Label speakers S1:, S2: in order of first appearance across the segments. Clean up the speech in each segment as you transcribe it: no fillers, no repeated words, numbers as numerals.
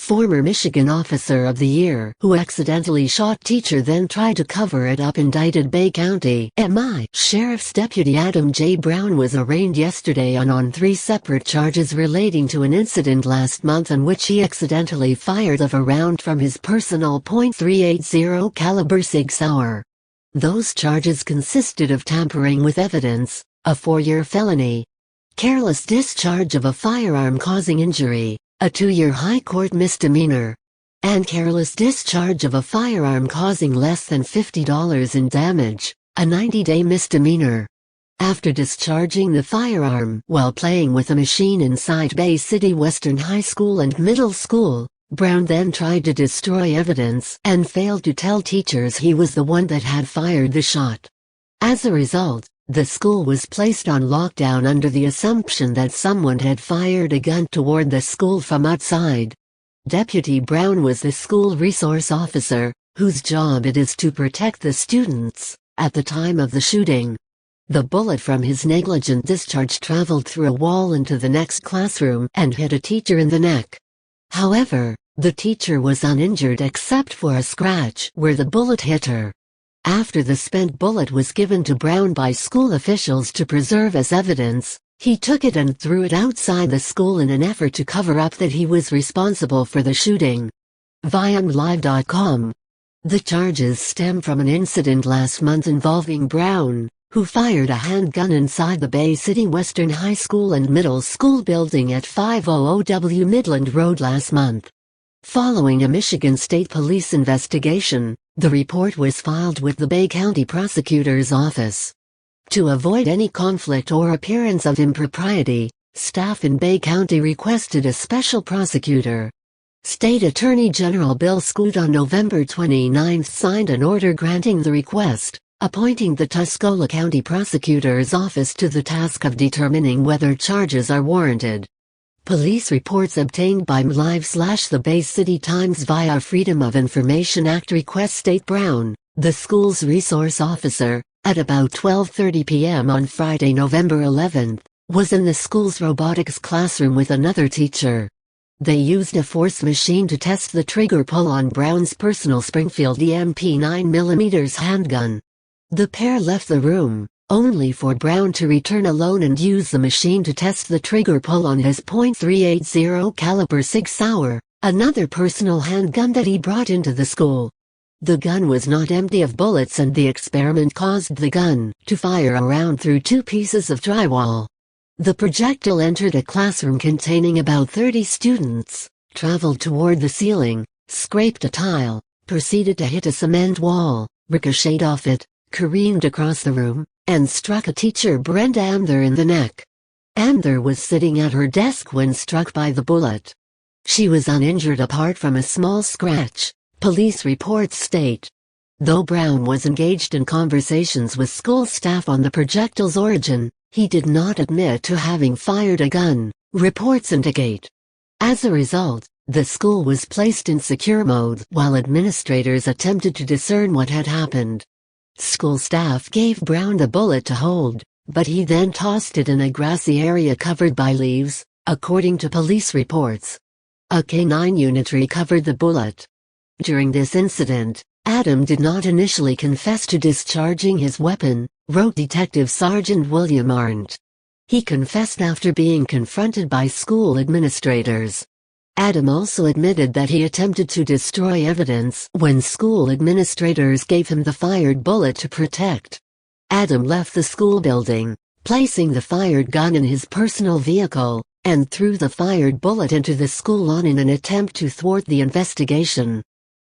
S1: former Michigan Officer of the Year who accidentally shot teacher then tried to cover it up. Indicted Bay County MI Sheriff's Deputy Adam J. Brown was arraigned yesterday on 3 separate charges relating to an incident last month in which he accidentally fired a round from his personal .380 caliber Sig Sauer. Those charges consisted of tampering with evidence, a 4-year felony, careless discharge of a firearm causing injury, a 2-year high court misdemeanor, and careless discharge of a firearm causing less than $50 in damage, a 90-day misdemeanor. After discharging the firearm while playing with a machine inside Bay City Western High School and Middle School, Brown then tried to destroy evidence and failed to tell teachers he was the one that had fired the shot. As a result, the school was placed on lockdown under the assumption that someone had fired a gun toward the school from outside. Deputy Brown was the school resource officer, whose job it is to protect the students, at the time of the shooting. The bullet from his negligent discharge traveled through a wall into the next classroom and hit a teacher in the neck. However, the teacher was uninjured except for a scratch where the bullet hit her. After the spent bullet was given to Brown by school officials to preserve as evidence, he took it and threw it outside the school in an effort to cover up that he was responsible for the shooting. ViantLive.com. The charges stem from an incident last month involving Brown, who fired a handgun inside the Bay City Western High School and Middle School building at 500W Midland Road last month. Following a Michigan State Police investigation, the report was filed with the Bay County Prosecutor's Office. To avoid any conflict or appearance of impropriety, staff in Bay County requested a special prosecutor. State Attorney General Bill Scoot on November 29 signed an order granting the request, appointing the Tuscola County Prosecutor's Office to the task of determining whether charges are warranted. Police reports obtained by MLive/the Bay City Times via Freedom of Information Act request state Brown, the school's resource officer, at about 12:30 p.m. on Friday, November 11, was in the school's robotics classroom with another teacher. They used a force machine to test the trigger pull on Brown's personal Springfield EMP 9mm handgun. The pair left the room, only for Brown to return alone and use the machine to test the trigger pull on his .380 caliber Sig Sauer, another personal handgun that he brought into the school. The gun was not empty of bullets and the experiment caused the gun to fire a round through 2 pieces of drywall. The projectile entered a classroom containing about 30 students, traveled toward the ceiling, scraped a tile, proceeded to hit a cement wall, ricocheted off it, careened across the room, and struck a teacher, Brenda Amther, in the neck. Amther was sitting at her desk when struck by the bullet. She was uninjured apart from a small scratch, police reports state. Though Brown was engaged in conversations with school staff on the projectile's origin, he did not admit to having fired a gun, reports indicate. As a result, the school was placed in secure mode while administrators attempted to discern what had happened. School staff gave Brown the bullet to hold, but he then tossed it in a grassy area covered by leaves, according to police reports. A K-9 unit recovered the bullet. During this incident, Adam did not initially confess to discharging his weapon, wrote Detective Sergeant William Arndt. He confessed after being confronted by school administrators. Adam also admitted that he attempted to destroy evidence when school administrators gave him the fired bullet to protect. Adam left the school building, placing the fired gun in his personal vehicle, and threw the fired bullet into the school lawn in an attempt to thwart the investigation.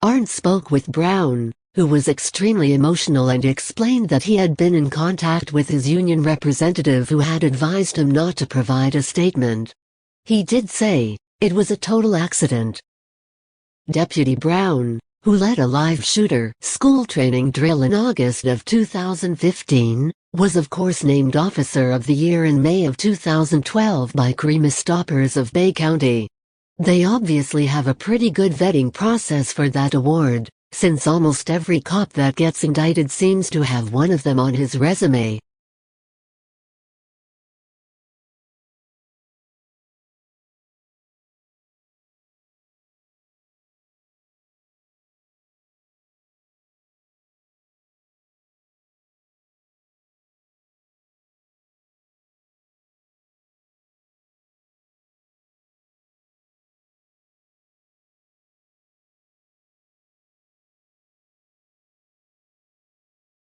S1: Arndt spoke with Brown, who was extremely emotional, and explained that he had been in contact with his union representative who had advised him not to provide a statement. He did say, "It was a total accident." Deputy Brown, who led a live shooter school training drill in August of 2015, was of course named Officer of the Year in May of 2012 by Crime Stoppers of Bay County. They obviously have a pretty good vetting process for that award, since almost every cop that gets indicted seems to have one of them on his resume.